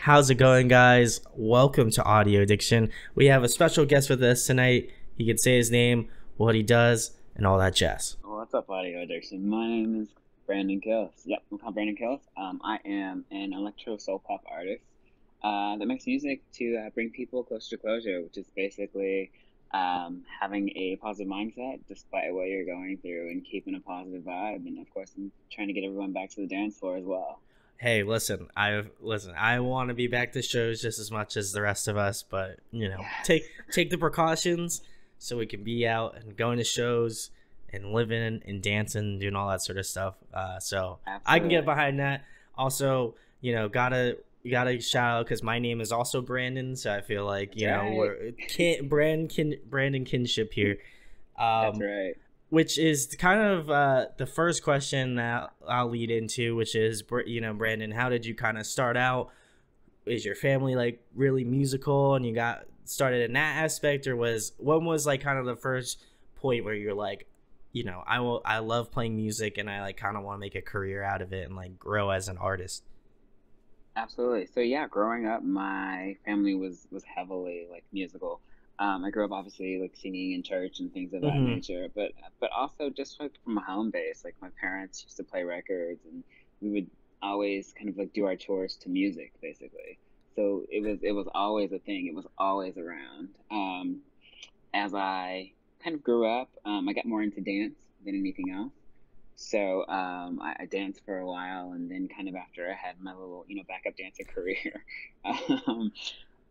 How's it going, guys? Welcome to Audio Addiction. We have a special guest with us tonight. He can say his name, what he does, and all that jazz. What's up, Audio Addiction? My name is Brandyn Killz. Yep, I'm called Brandyn Killz. I am an electro soul pop artist that makes music to bring people closer to closure, which is basically having a positive mindset despite what you're going through and keeping a positive vibe. And of course, I'm trying to get everyone back to the dance floor as well. Hey, listen, I want to be back to shows just as much as the rest of us, but Yes. take the precautions so we can be out and going to shows and living and dancing and doing all that sort of stuff. So I can get Absolutely. behind that. Also, gotta shout out because my name is also Brandon, so I feel like That's right. Brandon kinship here. That's Um, right. which is kind of the first question that I'll lead into, which is, Brandon, how did you kind of start out? Is your family like really musical and you got started in that aspect, or when was like kind of the first point where you're like, I love playing music and I like kind of want to make a career out of it and like grow as an artist? Absolutely. So yeah, growing up, my family was heavily like musical. I grew up obviously like singing in church and things of that Mm-hmm. nature, but also just like from a home base. Like my parents used to play records, and we would always kind of like do our chores to music, basically. So it was always a thing. It was always around. As I kind of grew up, I got more into dance than anything else. So I danced for a while, and then kind of after I had my little, backup dancer career, um,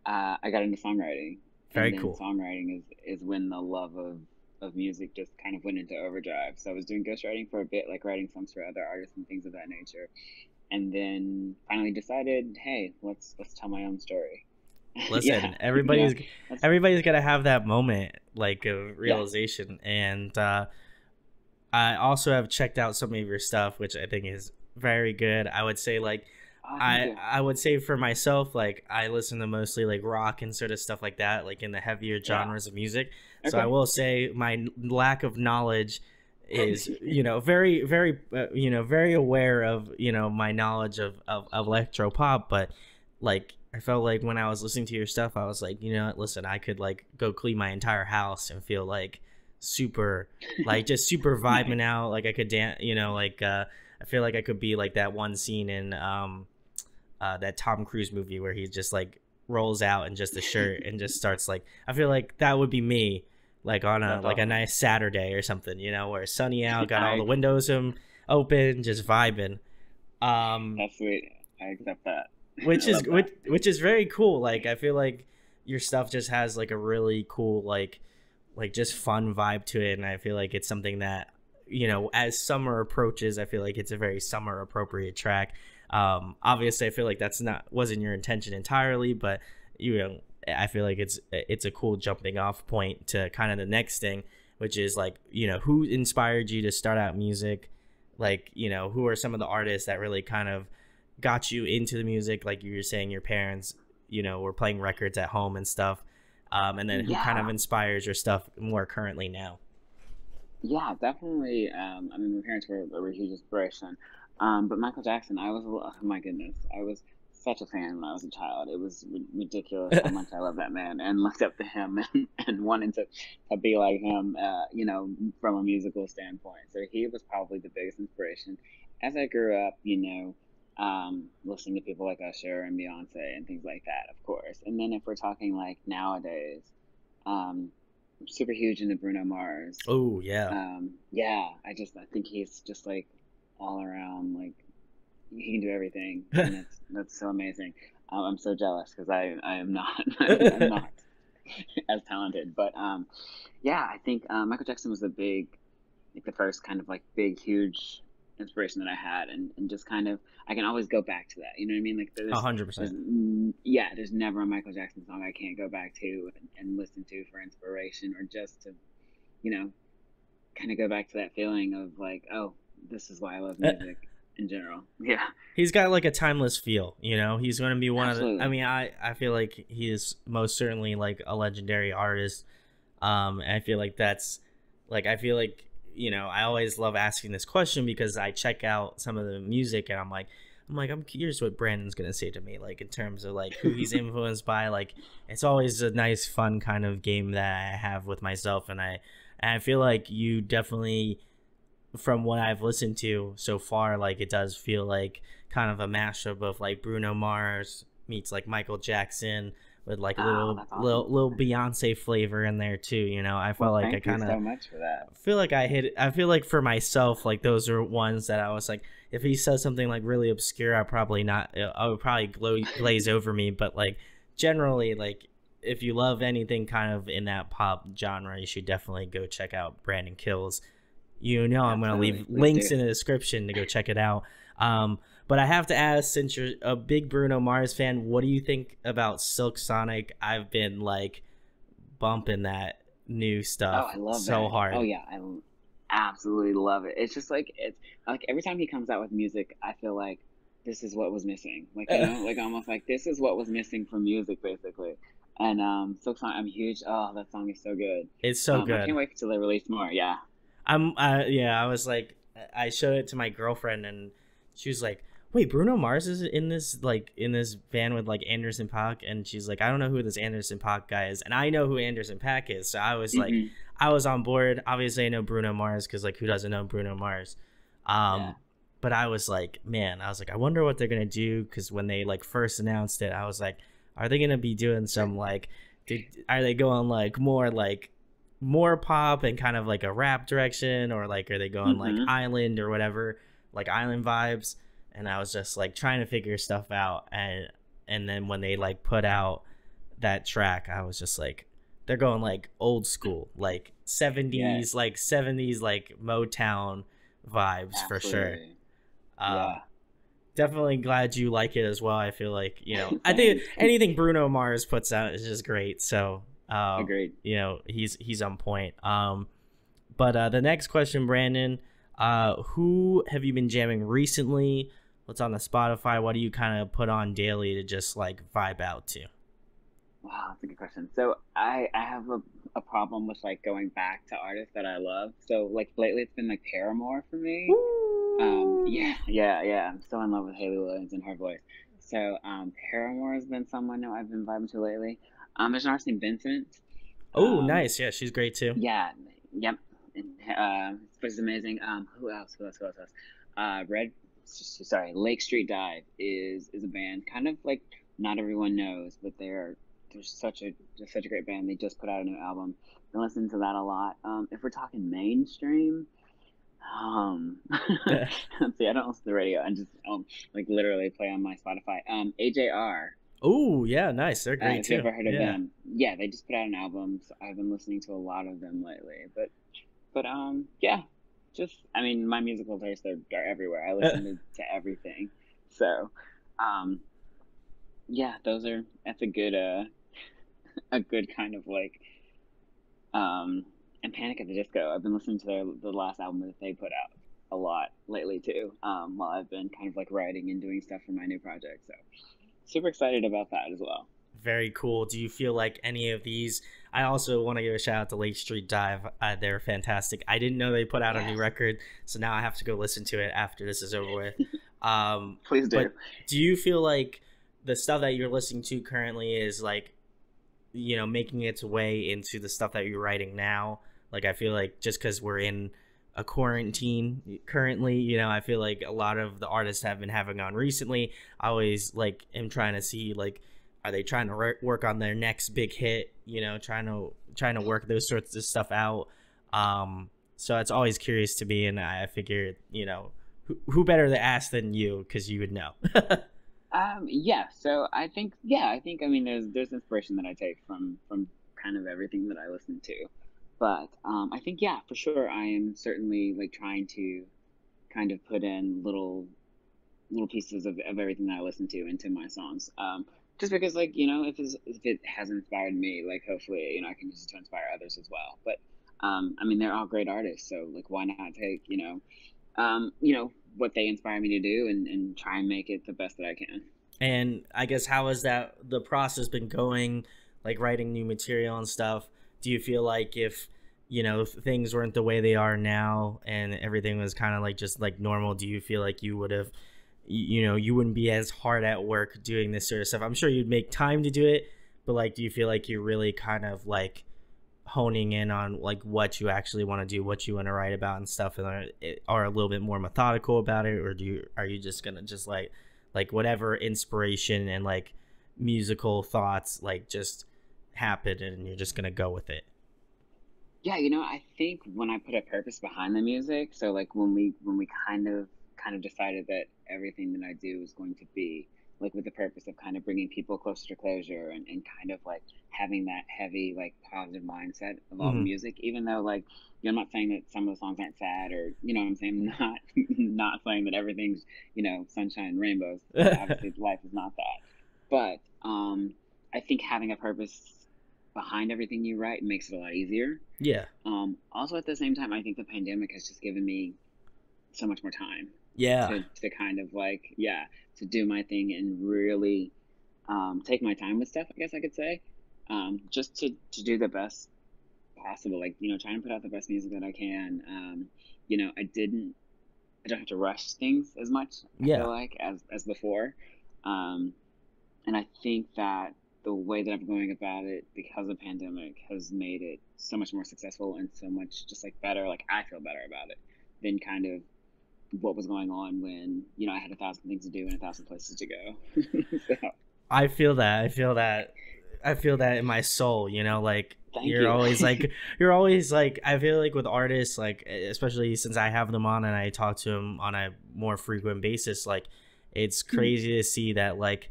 I got into songwriting, and Very then cool. songwriting is when the love of music just kind of went into overdrive. So I was doing ghostwriting for a bit, like writing songs for other artists and things of that nature, and then finally decided, hey, let's tell my own story. Yeah, Listen, yeah, that's everybody's gotta have that moment like of yeah. realization, and I also have checked out some of your stuff, which I think is very good. I would say like Oh, thank I you. I would say for myself, like I listen to mostly like rock and sort of stuff like that, like in the heavier Yeah. genres of music. So I Okay. will say my lack of knowledge is, very, very, very aware of, my knowledge of electro pop. But like, I felt like when I was listening to your stuff, I was like, listen, I could like go clean my entire house and feel like super, like just super Nice. vibing out. Like I could dance, I feel like I could be like that one scene in that Tom Cruise movie where he just like rolls out in just a shirt and just starts like, I feel like that would be me like on a That's like a awesome. nice Saturday or something, where it's sunny out, got all the I windows open, just vibing. That's sweet. I accept that. Which I is love that. which is very cool. Like I feel like your stuff just has like a really cool like just fun vibe to it, and I feel like it's something that, as summer approaches, I feel like it's a very summer appropriate track. Obviously I feel like that's not wasn't your intention entirely, but you know I feel like it's a cool jumping off point to kind of the next thing, which is like, who inspired you to start out music, like, who are some of the artists that really kind of got you into the music, like you were saying your parents, were playing records at home and stuff, and then who kind of Yeah, inspires your stuff more currently now? yeah, definitely. I mean, my parents were a huge inspiration. But Michael Jackson, oh my goodness, I was such a fan when I was a child. It was ridiculous how much I love that man and looked up to him and wanted to be like him, from a musical standpoint. So he was probably the biggest inspiration. As I grew up, listening to people like Usher and Beyonce and things like that, of course. And then if we're talking like nowadays, um, I'm super huge into Bruno Mars. Oh yeah. Yeah, I think he's just like all around like he can do everything, and that's so amazing. I'm so jealous because I am not I'm not as talented, but yeah, I think Michael Jackson was like the first kind of like big huge inspiration that I had, and just kind of I can always go back to that. You know what I mean? Like a hundred percent. yeah, there's never a Michael Jackson song I can't go back to and listen to for inspiration or just to you know kind of go back to that feeling of like, oh, this is why I love music in general. Yeah, He's got like a timeless feel, he's going to be one of the, I absolutely. mean, I feel like he is most certainly like a legendary artist. And I feel like that's like, I feel like, I always love asking this question because I check out some of the music and I'm like, I'm curious what Brandon's gonna say to me, like in terms of like who he's influenced by. Like it's always a nice, fun kind of game that I have with myself, and I feel like you definitely, from what I've listened to so far, like it does feel like kind of a mashup of like Bruno Mars meets like Michael Jackson with like That's awesome. little Beyonce flavor in there too. You know, I felt like I kind of so much for that. feel like I hit it. I feel like for myself, like those are ones that I was like, if he says something like really obscure, I would probably glaze over me. But like generally, like if you love anything kind of in that pop genre, you should definitely go check out Brandyn Killz. You know, I'm going to leave links in the description to go check it out. But I have to ask, since you're a big Bruno Mars fan, what do you think about Silk Sonic? I've been like bumping that new stuff so hard. Oh yeah, I absolutely love it. It's just like it's like every time he comes out with music, I feel like this is what was missing. Like like almost like this is what was missing from music, basically. And Silk Sonic, I'm huge. Oh, that song is so good. It's so good. I can't wait till they release more. Yeah. I was like, I showed it to my girlfriend, and she was like, wait, Bruno Mars is in this band with like Anderson .Paak, and she's like, I don't know who this Anderson .Paak guy is, and I know who Anderson .Paak is, so I was like, I was on board. Obviously I know Bruno Mars, because like who doesn't know Bruno Mars? But I was like, man, I wonder what they're gonna do, because when they like first announced it, I was like, are they gonna be doing some like, are they going like more pop and kind of like a rap direction, or like are they going like island or whatever, like island vibes? And I was just like trying to figure stuff out, and then when they like put out that track, I was just like, they're going like old school, like 70s, like 70s, like Motown vibes. Absolutely. For sure. Definitely glad you like it as well. I feel like, you know, I think anything Bruno Mars puts out is just great. So agreed. You know, he's on point. But the next question, Brandon, who have you been jamming recently? What's on the Spotify? What do you kind of put on daily to just like vibe out to? Wow, that's a good question. So I have a problem with like going back to artists that I love. So like lately it's been like Paramore for me. Yeah. I'm so in love with Hayley Williams and her voice. So Paramore has been someone that I've been vibing to lately. There's an artist named Vincent. Oh, nice. Yeah, she's great too. Yeah. Yep. This place is amazing. Who else? Lake Street Dive is a band kind of like not everyone knows, but they're such a great band. They just put out a new album. Been listening to that a lot. If we're talking mainstream, see, I don't listen to the radio. I just like literally play on my Spotify. AJR. Oh yeah, nice. They're great too. Have you ever heard of them? Yeah, they just put out an album. So I've been listening to a lot of them lately. But yeah. Just, I mean, my musical tastes are everywhere. I listen to everything. So, yeah, that's a good kind of like, and Panic at the Disco. I've been listening to the last album that they put out a lot lately too, while I've been kind of like writing and doing stuff for my new project. So, super excited about that as well. Very cool. Do you feel like any of these? I also want to give a shout out to Lake Street Dive. They're fantastic. I didn't know they put out a new record, so now I have to go listen to it after this is over with. Please do. But do you feel like the stuff that you're listening to currently is like, you know, making its way into the stuff that you're writing now? Like, I feel like just because we're in a quarantine currently, you know, I feel like a lot of the artists have been having on recently. I always like am trying to see like, are they trying to work on their next big hit? You know, trying to work those sorts of stuff out. So it's always curious to me, and I figured, you know, who better to ask than you, because you would know. Yeah. So I think I mean there's inspiration that I take from kind of everything that I listen to, but I think for sure I am certainly like trying to kind of put in little pieces of everything that I listen to into my songs. Just because, like, you know, if it has inspired me, like, hopefully, you know, I can use it to inspire others as well. But, I mean, they're all great artists, so, like, why not take, you know, what they inspire me to do and try and make it the best that I can. And I guess how has the process been going, like, writing new material and stuff? Do you feel like if, you know, if things weren't the way they are now and everything was kind of, like, just, like, normal, do you feel like you would have you know, you wouldn't be as hard at work doing this sort of stuff? I'm sure you'd make time to do it, but like, do you feel like you're really kind of like honing in on like what you actually want to do, what you want to write about and stuff, and are a little bit more methodical about it, or are you just gonna just like whatever inspiration and like musical thoughts like just happen and you're just gonna go with it? Yeah, I think when I put a purpose behind the music, so like when we kind of decided that everything that I do is going to be like with the purpose of kind of bringing people closer to closure, and kind of like having that heavy like positive mindset of all the Hmm. music, even though like I'm not saying that some of the songs aren't sad, or what I'm saying, not not saying that everything's sunshine and rainbows. Obviously life is not that, but I think having a purpose behind everything you write makes it a lot easier. Yeah. Also, at the same time, I think the pandemic has just given me so much more time Yeah. to kind of like, yeah, to do my thing and really take my time with stuff, I guess I could say. Just to do the best possible, like, trying to put out the best music that I can. I don't have to rush things as much, I Yeah. feel like, as before. Um, and I think that the way that I'm going about it because of the pandemic has made it so much more successful and so much just like better. Like I feel better about it than kind of what was going on when I had 1,000 things to do and 1,000 places to go. So I feel that. I feel that. I feel that in my soul, you know, like thank you. you're always like, I feel like with artists, like, especially since I have them on and I talk to them on a more frequent basis, like, it's crazy to see that, like,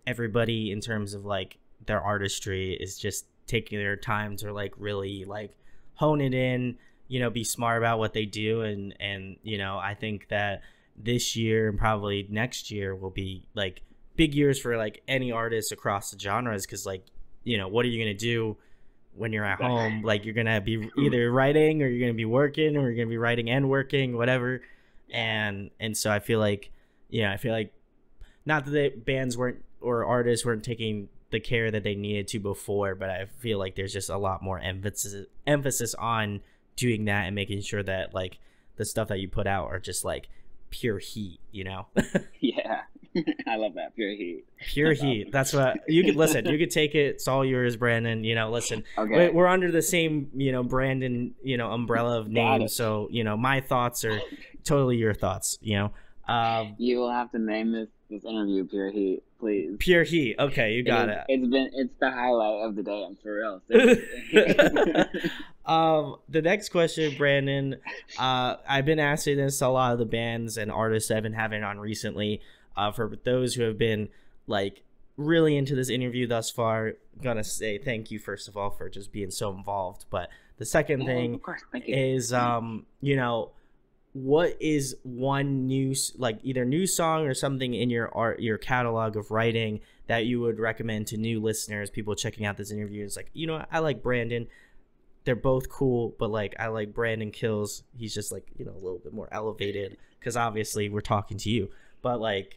everybody in terms of like their artistry is just taking their time to like really like hone it in, you know, be smart about what they do. And, you know, I think that this year and probably next year will be like big years for like any artist across the genres, because like, you know, what are you going to do when you're at home? Like, you're going to be either writing or you're going to be working, or you're going to be writing and working, whatever. And so I feel like, you know, I feel like not that the bands weren't or artists weren't taking the care that they needed to before, but I feel like there's just a lot more emphasis on doing that and making sure that like the stuff that you put out are just like pure heat, you know. Yeah. I love that, pure heat. Pure That's heat. awesome. That's what you could listen. You could take it. It's all yours, Brandon. You know, listen. Okay, We're under the same, you know, Brandon, you know, umbrella of got names. it. So you know, my thoughts are totally your thoughts. You know, You will have to name this interview pure heat, please. pure heat. Okay, you It got is. it. It's the highlight of the day. I'm for real. Seriously. The next question, Brandon. I've been asking this to a lot of the bands and artists I've been having on recently. For those who have been like really into this interview thus far, I'm gonna say thank you first of all for just being so involved. But the second Oh, thing of course. Thank you. is, you know, what is one new, like either new song or something in your catalog of writing that you would recommend to new listeners, people checking out this interview? It's like, you know, I like Brandon. They're both cool, but like I like Brandyn Killz. He's just like, you know, a little bit more elevated because obviously we're talking to you. But like,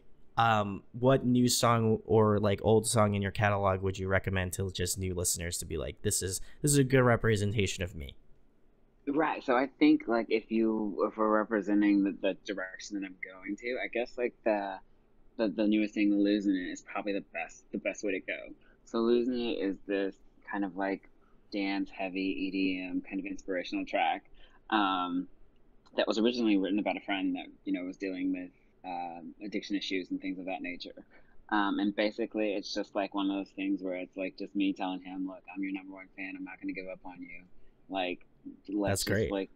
what new song or like old song in your catalog would you recommend to just new listeners to be like, this is a good representation of me? Right. So I think like if we're representing the direction that I'm going to, I guess like the newest thing, Losing It, is probably the best way to go. So Losing It is this kind of like dance heavy EDM kind of inspirational track. Um, that was originally written about a friend that was dealing with addiction issues and things of that nature. And basically, it's just like one of those things where it's like just me telling him, "Look, I'm your number one fan. I'm not going to give up on you. Like, That's let's just great. like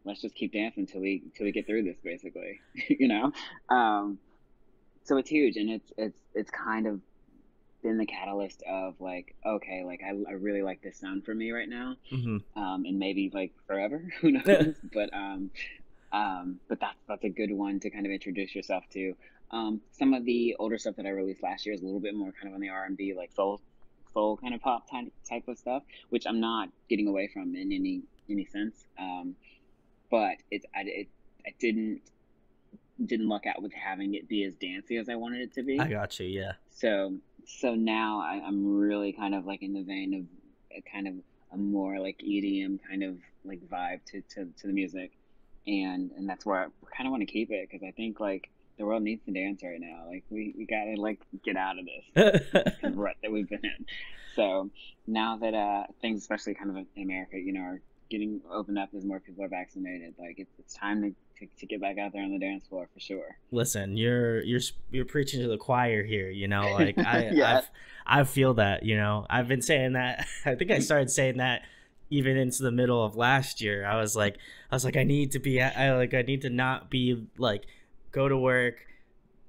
let's just keep dancing till we get through this, basically." you know. Um, so it's huge, and it's kind of been the catalyst of like, okay, like I really like this sound for me right now, Hmm. and maybe like forever, who knows? But that's a good one to kind of introduce yourself to. Some of the older stuff that I released last year is a little bit more kind of on the R&B, like soul kind of pop type of stuff, which I'm not getting away from in any sense. But I didn't luck out with having it be as dancey as I wanted it to I be. got you. Yeah. So now I'm really kind of like in the vein of a kind of a more like EDM kind of like vibe to the music, and that's where I kind of want to keep it, because I think like the world needs to dance right now. Like we gotta like get out of this rut that we've been in. So now that things, especially kind of in America, you know, are getting opened up as more people are vaccinated, like it's time to get back out there on the dance floor for sure. Listen, you're preaching to the choir here, you know, like Yeah. I feel that, you know. I've been saying that. I think I started saying that even into the middle of last year. I was like I need to be I need to not be like go to work,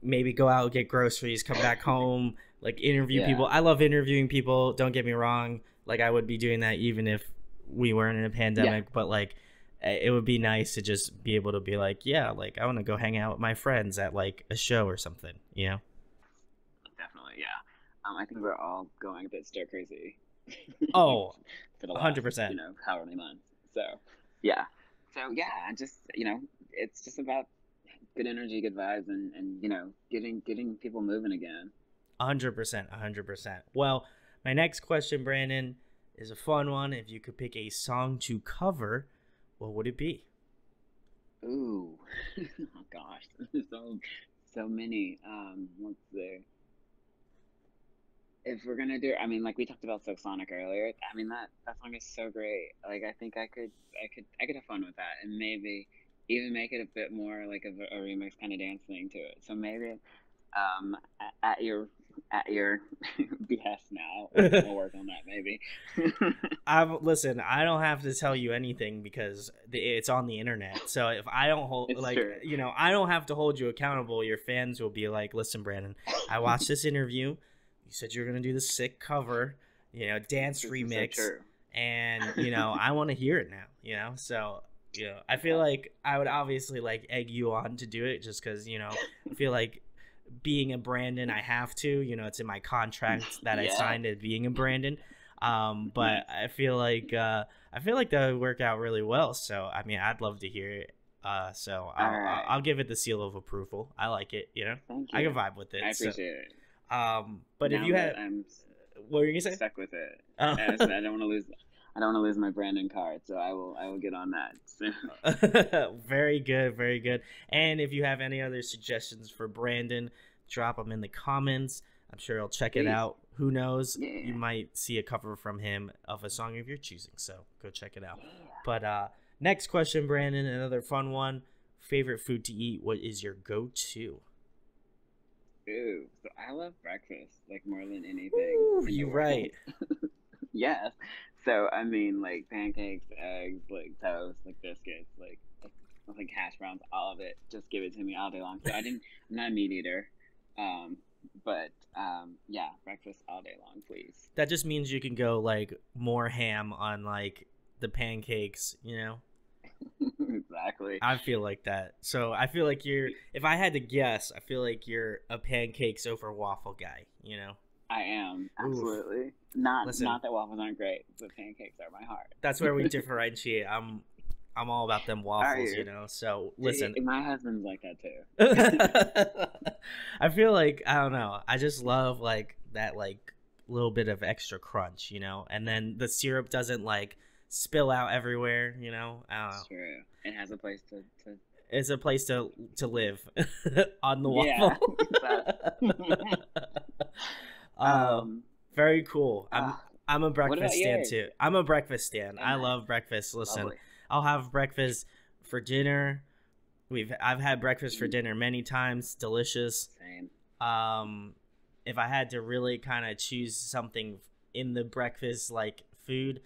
maybe go out get groceries, come back home, like interview Yeah. people. I love interviewing people, don't get me wrong. Like I would be doing that even if we weren't in a Yeah. pandemic, but like it would be nice to just be able to be like, yeah, like I want to go hang out with my friends at like a show or something, you know? Definitely. Yeah. I think we're all going a bit stir crazy Oh, for the last, 100%. however many months. So, yeah. So yeah, I just, it's just about good energy, good vibes, and getting people moving again. 100%. 100%. Well, my next question, Brandon, is a fun one. If you could pick a song to cover, what would it be? Ooh, oh gosh, there's so many. Let's see. If we're gonna do, I mean, like we talked about Silk Sonic earlier. I mean that song is so great. Like I think I could have fun with that, and maybe even make it a bit more like a remix kind of dance thing to it. So maybe at your behest now, we'll work on that maybe. Listen. I don't have to tell you anything because it's on the internet. So if I don't hold, It's like, true. you know, I don't have to hold you accountable. Your fans will be like, "Listen, Brandon, I watched this interview. You said you were gonna do this sick cover, you know, dance This is so remix, true. and you know, I want to hear it now. You know, so you know, I feel Okay. like I would obviously like egg you on to do it just because you know, I feel like being a Brandon, I have to. You know, it's in my contract that I Yeah. signed as being a Brandon. But Nice. I feel like that would work out really well. So I mean, I'd love to hear it. So All I'll right. give it the seal of approval. I like it. You know, Thank I you. can vibe with I it. So appreciate it. but if Now you that had, I'm what were you gonna say? stuck with it, Oh. and I said I don't want to lose. I don't want to lose my Brandon card, so I will get on that soon. Very good, very good. And if you have any other suggestions for Brandon, drop them in the comments. I'm sure he'll check it Please. out. Who knows? You Yeah. might see a cover from him of a song of your choosing. So go check it out. Yeah. But next question, Brandon, another fun one. Favorite food to eat? What is your go-to? Ooh. So I love breakfast like more than anything Ooh, in the you world. right. Yes. So I mean, like pancakes, eggs, like toast, like biscuits, like hash browns, all of it. Just give it to me all day long. So I'm not a meat eater, um, but yeah, breakfast all day long, please. That just means you can go like more ham on like the pancakes, you know? Exactly. I feel like that. So I feel like you're. If I had to guess, I feel like you're a pancakes over waffle guy. You know. I am Oof. absolutely not. Listen, Not that waffles aren't great, but pancakes are my heart. that's where we differentiate. I'm all about them Are waffles. You you? know. So listen. My husband's like that too. I feel like I don't know. I just love like that like little bit of extra crunch. You know, and then the syrup doesn't like spill out everywhere. You know. I don't know. It's true. It has a place to It's a place to live on the yeah. waffle. It does. uh, um. very cool. I'm Uh, I'm a what about breakfast stand yours? too. I'm a breakfast stand. Oh, I nice. love breakfast. Listen, Lovely. I'll have breakfast for dinner. I've had breakfast for Mm, dinner many times. Delicious. same. Um, if I had to really kind of choose something in the breakfast like food,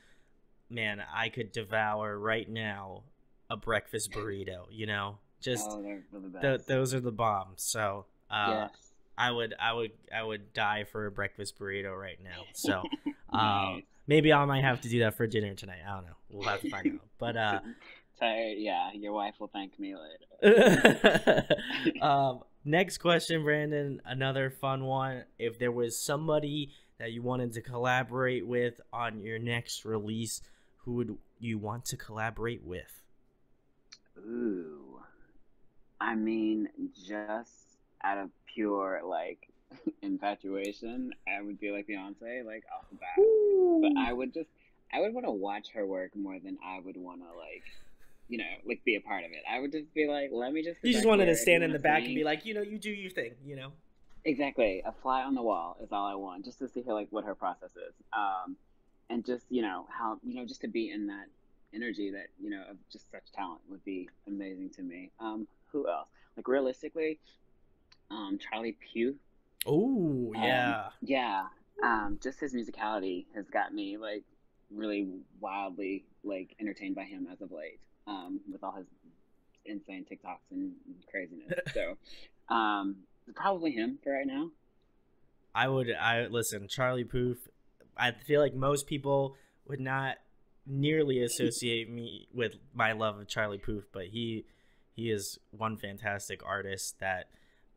man, I could devour right now a breakfast burrito. You know, just Oh, they're the best. those are the bombs. So, Yes. I would die for a breakfast burrito right now. So, Nice. maybe I might have to do that for dinner tonight. I don't know. We'll have to find out. But Tired. Yeah, your wife will thank me later. next question, Brandon. Another fun one. If there was somebody that you wanted to collaborate with on your next release, who would you want to collaborate with? Ooh. I mean, just out of pure like infatuation, I would be like Beyonce, like off the bat. But Ooh. I would want to watch her work more than I would want to like. like be a part of it. I would just be like, let me just sit You just back wanted here. to If you stand in want the to back and sing, be like, you do your thing, exactly, a fly on the wall is all I want, just to see her like what her process is, and just how just to be in that energy that of just such talent would be amazing to me. Who else? Like realistically, Charlie Puth. Oh, yeah. Yeah, just his musicality has got me like really wildly like entertained by him as of late. With all his insane TikToks and craziness. So, probably him for right now. I listen, Charlie Puth. I feel like most people would not nearly associate me with my love of Charlie Puth, but he is one fantastic artist that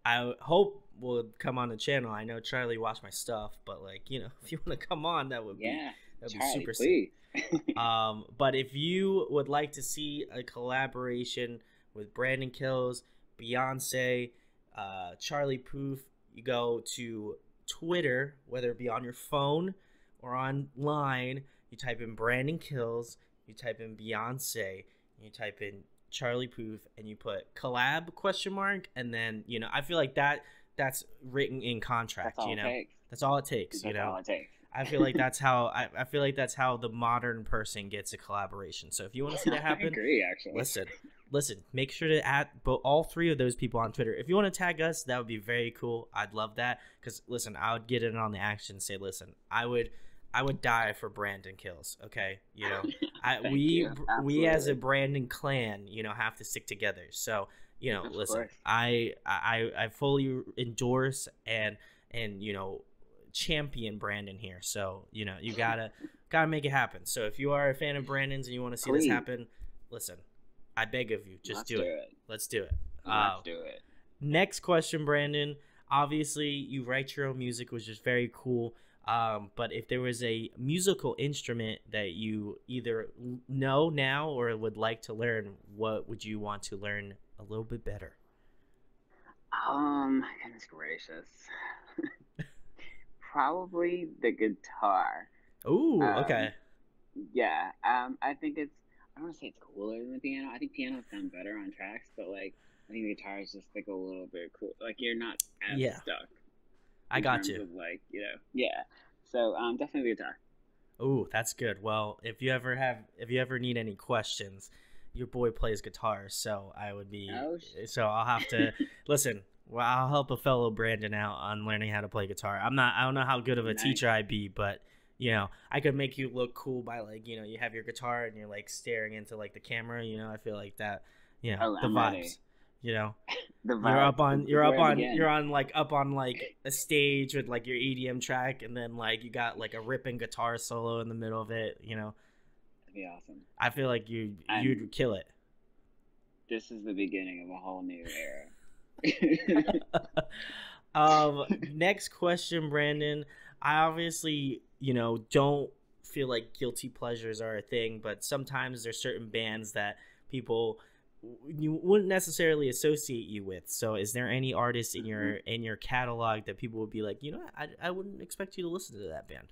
I hope will come on the channel. I know Charlie watched my stuff, but like, if you want to come on, that would be Charlie, super please. sick. But if you would like to see a collaboration with Brandyn Killz, Beyonce, Charlie Puth, you go to Twitter, whether it be on your phone or online. You type in Brandyn Killz, you type in Beyonce, you type in Charlie Puth, and you put collab ? And then I feel like that's written in contract. That's all it takes. That's all it takes. That's all it takes. I feel like that's how I feel like that's how the modern person gets a collaboration. So if you want to see that happen, I agree, actually. Listen, make sure to add all three of those people on Twitter. If you want to tag us, that would be very cool. I'd love that, because listen, I would get in on the action and say, listen, I would die for Brandyn Killz. Okay, we as a Brandyn clan, have to stick together. So listen, I fully endorse and champion Brandyn here. So you gotta make it happen. So if you are a fan of Brandyn's and you want to see this happen, listen, I beg of you, just do it. Let's do it. Let's do it. Next question, Brandyn. Obviously, you write your own music, which is very cool. But if there was a musical instrument that you either know now or would like to learn, what would you want to learn a little bit better? Goodness gracious. Probably the guitar. Ooh, okay. Yeah. I think I don't want to say it's cooler than the piano. I think pianos sound better on tracks, but like I think the guitar is just like a little bit cool. Like you're not as stuck. I got you. Of like, yeah. So definitely the guitar. Ooh, that's good. Well, if you ever need any questions, your boy plays guitar, so I would be. So I'll have to listen. Well, I'll help a fellow Brandyn out on learning how to play guitar. I don't know how good of a teacher I'd be, but I could make you look cool by like, you have your guitar and you're like staring into like the camera. I feel like that. The vibes. The vibes. You're up on like a stage with like your EDM track, and then like you got like a ripping guitar solo in the middle of it. That'd be awesome. I feel like you'd kill it. This is the beginning of a whole new era. Next question, Brandyn. I obviously don't feel like guilty pleasures are a thing, but sometimes there's certain bands that people you wouldn't necessarily associate you with. So is there any artists in your catalog that people would be like, I wouldn't expect you to listen to that band?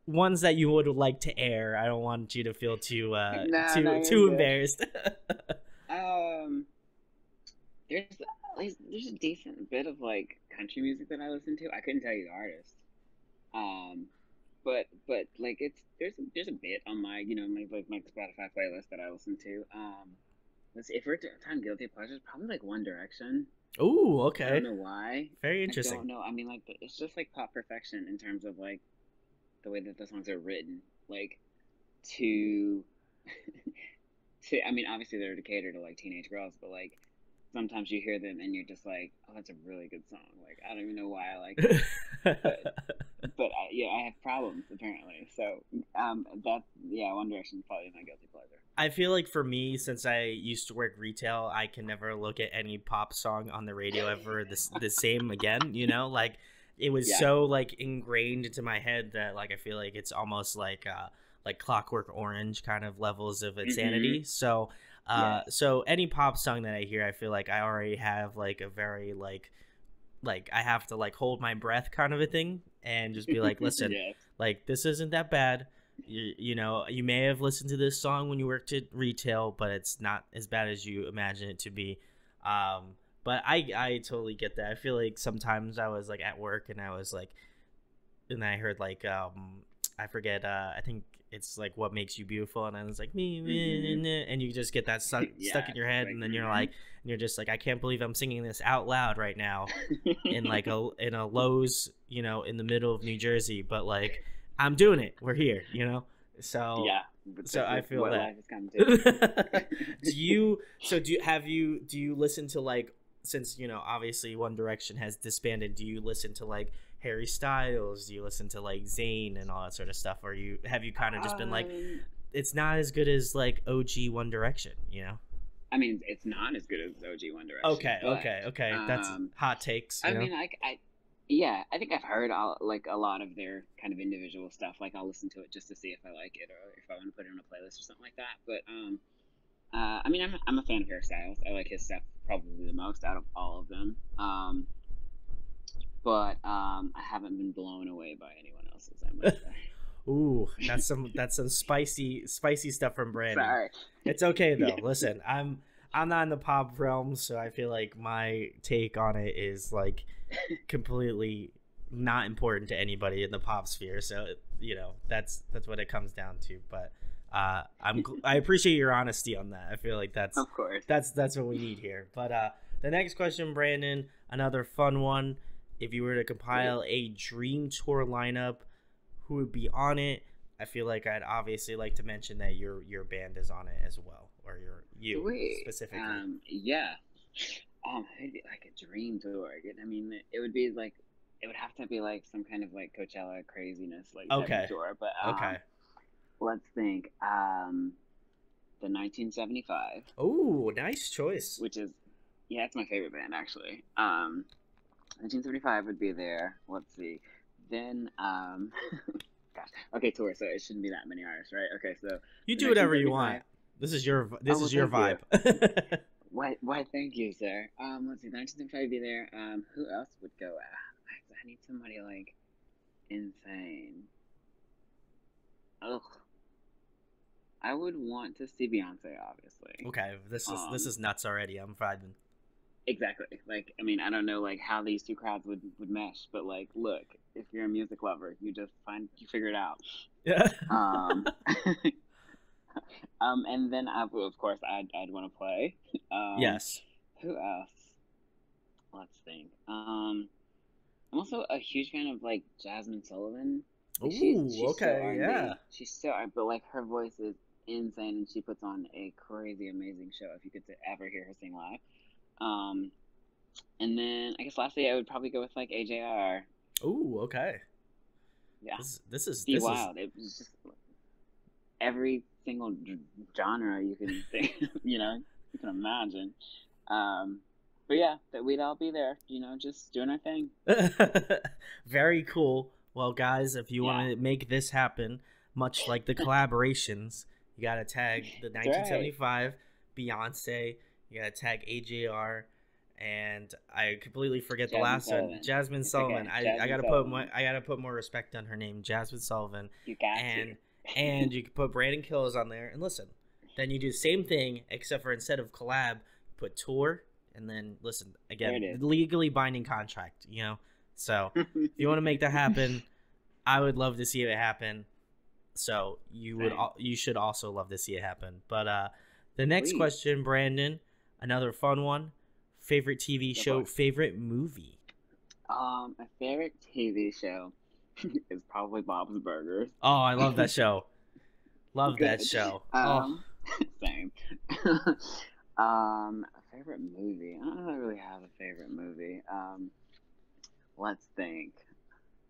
Ones that you would like to air. I don't want you to feel too embarrassed. There's a decent bit of like country music that I listen to. I couldn't tell you the artist. But like there's a bit on my my Spotify playlist that I listen to. Let's see, if we're talking guilty pleasures, probably like One Direction. Ooh, okay. I don't know why. Very interesting. I don't know. I mean, like it's just like pop perfection in terms of like the way that the songs are written. Like to I mean, obviously they're to cater to like teenage girls, but like sometimes you hear them and you're just like, oh, that's a really good song. Like I don't even know why I like it. but I have problems apparently. So One Direction is probably my guilty pleasure. I feel like for me, since I used to work retail, I can never look at any pop song on the radio ever the same again. Like it was so like ingrained into my head that like I feel like it's almost like Clockwork Orange kind of levels of insanity. So so any pop song that I hear, I feel like I already have like a very like I have to like hold my breath kind of a thing and just be like, listen, like this isn't that bad. you know, you may have listened to this song when you worked at retail, but it's not as bad as you imagine it to be. But I totally get that. I feel like sometimes I was like at work and I was like, and I heard like I forget, I think it's like What Makes You Beautiful, and I was like and you just get that stuck in your head, and then you're just like, I can't believe I'm singing this out loud right now in like in a Lowe's, you know, in the middle of New Jersey, but like I'm doing it. We're here, you know. So yeah. So I feel what that. life has come to. Do you listen to, like, since, you know, obviously One Direction has disbanded, do you listen to like Harry Styles? Do you listen to like Zayn and all that sort of stuff? Or have you kind of just been like, it's not as good as like OG One Direction, you know? I mean, it's not as good as OG One Direction. Okay. That's hot takes. I mean, I think I've heard a lot of their kind of individual stuff. Like, I'll listen to it just to see if I like it or if I want to put it on a playlist or something like that. But I mean, I'm a fan of Harry Styles. I like his stuff probably the most out of all of them. But I haven't been blown away by anyone else's, I must say. Ooh, that's some spicy stuff from Brandon. Sorry. It's okay though. Listen, I'm not in the pop realm, so I feel like my take on it is like completely not important to anybody in the pop sphere. So, you know, that's what it comes down to. But I appreciate your honesty on that. I feel like that's, of course, that's what we need here. But the next question, Brandon, another fun one. If you were to compile a dream tour lineup, who would be on it? I feel like I'd obviously like to mention that your band is on it as well, or you specifically. Yeah. It'd be like a dream tour. I mean, it would have to be like some kind of like Coachella craziness, like type of tour. But let's think. The 1975. Oh, nice choice. Which is, yeah, it's my favorite band actually. 1975 would be there. Let's see. Then, gosh, okay, tour. So it shouldn't be that many artists, right? Okay, so you do whatever you want. This is your vibe. Why? Thank you, sir. Let's see. 1975 would be there. Who else would go? I need somebody like insane. Ugh. I would want to see Beyonce, obviously. Okay, this is nuts already. I'm vibing. Exactly. Like, I mean, I don't know like how these two crowds would mesh, but like, look, if you're a music lover, you figure it out. Yeah. And then of course I'd want to play. Yes. Who else? Let's think. I'm also a huge fan of like Jasmine Sullivan. Ooh, okay, yeah. She's so, but like her voice is insane, and she puts on a crazy, amazing show. If you could ever hear her sing live. And then I guess lastly I would probably go with like AJR. Ooh, okay. Yeah. This is wild. It was just every single genre you can think, you know, you can imagine. But yeah, that we'd all be there, you know, just doing our thing. Very cool. Well, guys, if you want to make this happen, much like the collaborations, you got to tag the 1975 Beyonce. You got to tag AJR. And I completely forget the last one. Jasmine Sullivan. Okay. I gotta put more respect on her name, Jasmine Sullivan. You got to. And you can put Brandyn Killz on there. And listen, then you do the same thing, except for instead of collab, put tour. And then listen again, legally binding contract. You know, so if you want to make that happen, I would love to see it happen. So you should also love to see it happen. But the next question, Brandon, another fun one. Favorite TV show, favorite movie? My favorite TV show is probably Bob's Burgers. Oh, I love that show. Love that show. Same. Favorite movie? I don't really have a favorite movie. Let's think.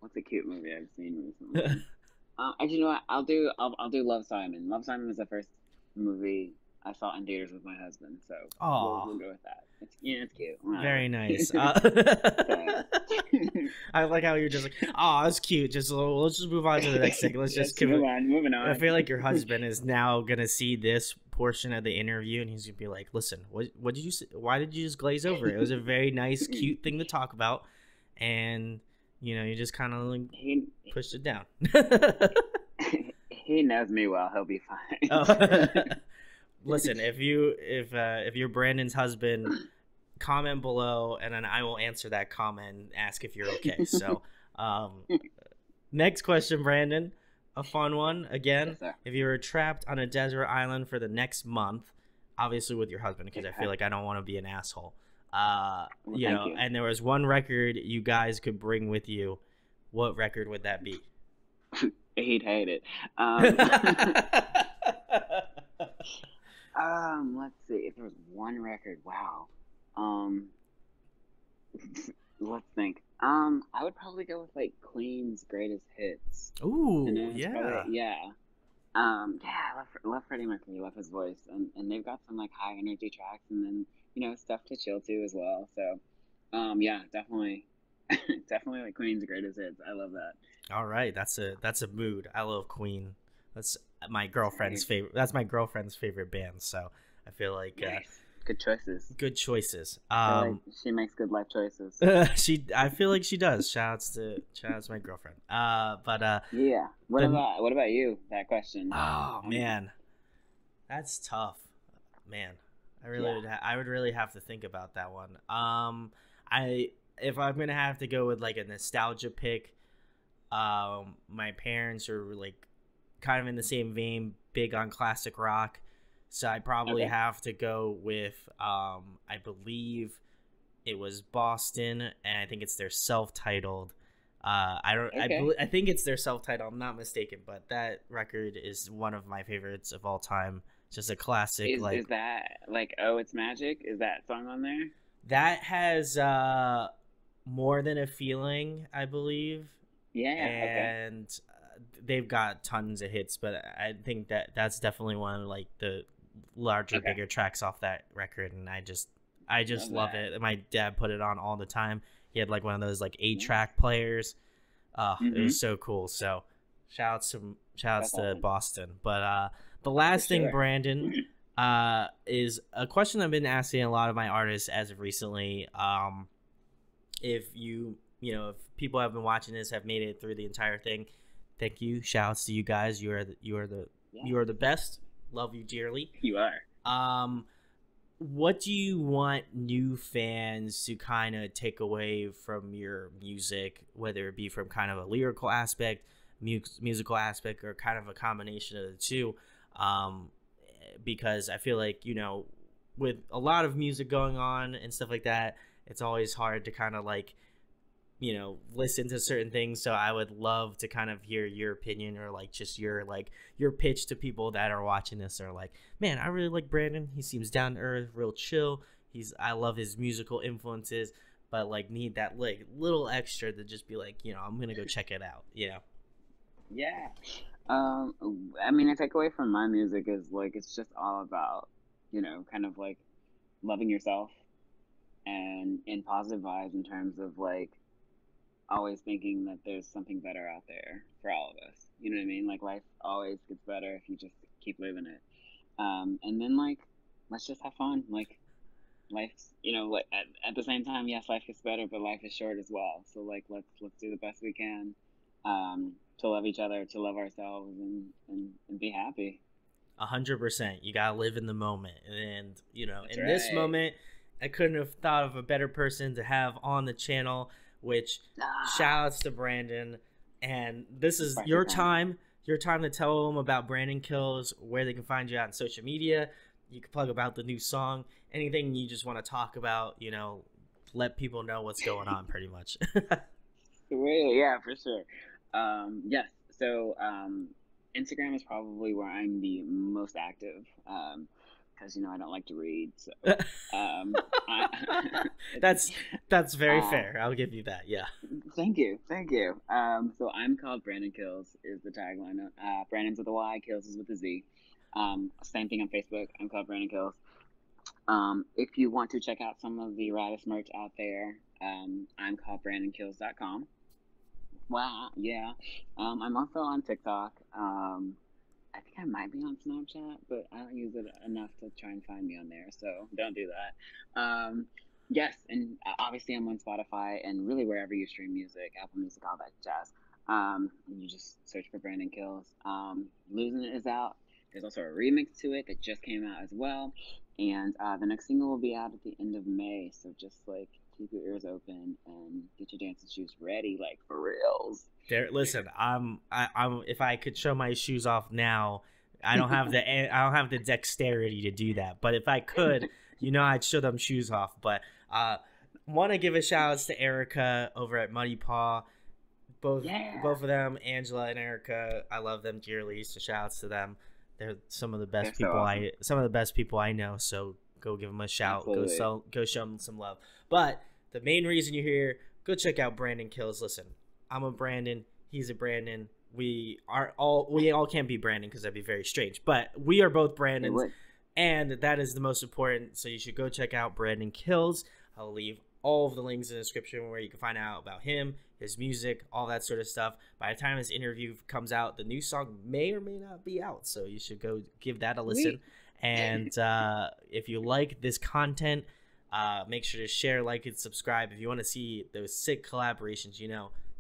What's a cute movie I've seen recently? Actually, you know what? I'll do Love, Simon. Love, Simon was the first movie I saw in theaters with my husband, so we'll go with that. It's cute. Very nice. I like how you're just like, oh, that's cute. Let's just move on to the next thing. Moving on. I feel like your husband is now gonna see this portion of the interview, and he's gonna be like, listen, what did you say? Why did you just glaze over it? It was a very nice, cute thing to talk about, and you know, you just kind of like pushed it down. He knows me well. He'll be Oh. fine. Listen, if you're Brandon's husband, comment below, and then I will answer that comment and ask if you're okay. So, next question, Brandon, a fun one again. Yes, If you were trapped on a desert island for the next month, obviously with your husband, because I feel like I don't want to be an asshole. You thank know, you. and there was one record you guys could bring with you. What record would that be? He'd hate it. Let's see. If there was one record, wow. Um, let's think. I would probably go with like Queen's greatest hits. And Ooh, then it's probably yeah. yeah, I love Freddie Mercury, love his voice, and they've got some like high energy tracks, and then stuff to chill to as well. So, yeah, definitely, definitely like Queen's greatest hits. I love that. All right, that's a mood. I love Queen. That's my girlfriend's Same. favorite. That's my girlfriend's favorite band. So I feel like Nice, good choices. good choices. I feel like she makes good life choices. I feel like she does. Shout outs to my girlfriend. Yeah. What the, about you? That question. oh man, that's tough, man. I would really have to think about that one. If I'm gonna have to go with like a nostalgia pick, my parents are like kind of in the same vein, big on classic rock. So I probably have to go with I believe it was Boston, and I think it's their self-titled. I think it's their self-titled. I'm not mistaken, but that record is one of my favorites of all time. Just a classic. Is that like Oh It's Magic? Is that song on there? That has More Than a Feeling, I believe. Yeah. And they've got tons of hits, but I think that's definitely one of like the larger, bigger tracks off that record, and I just love it. My dad put it on all the time. He had like one of those like 8-track players. It was so cool. So shout outs to awesome. Boston. But the last thing, Brandon, is a question I've been asking a lot of my artists as of recently. If if people have been watching this, have made it through the entire thing, thank you. Shout outs to you guys. You are the best. Love you dearly. You are. What do you want new fans to kind of take away from your music, whether it be from kind of a lyrical aspect, musical aspect, or kind of a combination of the two? Because I feel like, with a lot of music going on and stuff like that, it's always hard to kind of like, listen to certain things. So I would love to kind of hear your opinion, or like just your pitch to people that are watching this, or like, man, I really like Brandon. He seems down to earth, real chill. I love his musical influences, but like need that like little extra to just be like, I'm gonna go check it out. Yeah. I mean, a takeaway from my music is like it's just all about, kind of like loving yourself and in positive vibes, in terms of like always thinking that there's something better out there for all of us. You know what I mean? Like life always gets better if you just keep living it. And then like let's just have fun. Like life's, like at the same time, yes, life gets better, but life is short as well. So like let's do the best we can, to love each other, to love ourselves, and be happy. 100%. You gotta live in the moment, and That's in this right. moment, I couldn't have thought of a better person to have on the channel. Which shout outs to Brandon, and this is your time to tell them about Brandyn Killz, where they can find you out on social media. You can plug about the new song, anything you just want to talk about, let people know what's going on pretty much. Sweet, yeah, for sure. Yes, so Instagram is probably where I'm the most active, because I don't like to read. So that's very fair. I'll give you that. Yeah. Thank you. So I'm called Brandyn Killz is the tagline. Brandon's with a Y, Kills is with a Z. Same thing on Facebook. I'm called Brandyn Killz. If you want to check out some of the raddest merch out there, I'm called BrandynKillz.com. Wow, yeah. I'm also on TikTok. I think I might be on Snapchat, but I don't use it enough to try and find me on there, so don't do that. Yes, and obviously I'm on Spotify and really wherever you stream music, Apple Music, all that jazz. You just search for Brandyn Killz. Losing It is out. There's also a remix to it that just came out as well, and the next single will be out at the end of May. So just like keep your ears open and get your dancing shoes ready, like for reals. There, listen. I'm if I could show my shoes off now, I don't have the dexterity to do that. But if I could, I'd show them shoes off. But want to give a shout outs to Erica over at Muddy Paw. Both of them, Angela and Erica, I love them dearly. So shout outs to them. They're some of the best people I know. So go give them a shout. Absolutely. Go show them some love. But the main reason you're here, go check out Brandyn Killz. Listen, I'm a Brandyn. He's a Brandyn. We all can't be Brandyn because that'd be very strange. But we are both Brandyns, and that is the most important. So you should go check out Brandyn Killz. I'll leave all of the links in the description where you can find out about him, his music, all that sort of stuff. By the time this interview comes out, the new song may or may not be out, so you should go give that a listen. And if you like this content, make sure to share, like, and subscribe. If you want to see those sick collaborations, you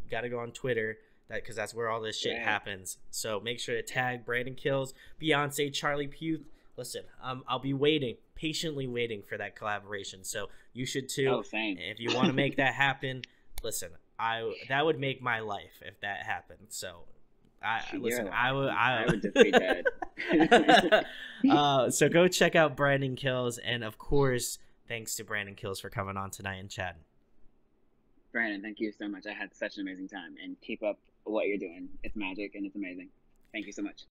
got to go on Twitter, because that's where all this shit happens. So make sure to tag Brandyn Killz, Beyonce, Charlie Puth. Listen, I'll be patiently waiting for that collaboration. So you should too. Oh, same. If you want to make that happen, listen, that would make my life if that happened. So I would defeat that. So go check out Brandyn Killz, and of course, thanks to Brandyn Killz for coming on tonight and chatting. Brandyn, thank you so much. I had such an amazing time, and keep up what you're doing. It's magic and it's amazing. Thank you so much.